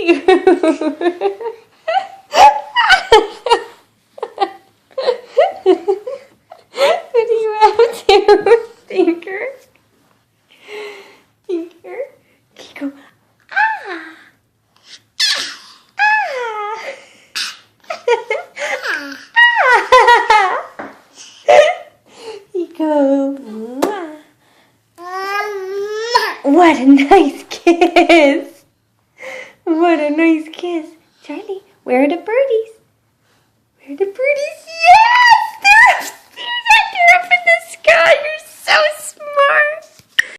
What are you up to, Tinker? Tinker? Go, ah! Ah! You go, mwah. What a nice kiss. What a nice kiss. Charlie, where are the birdies?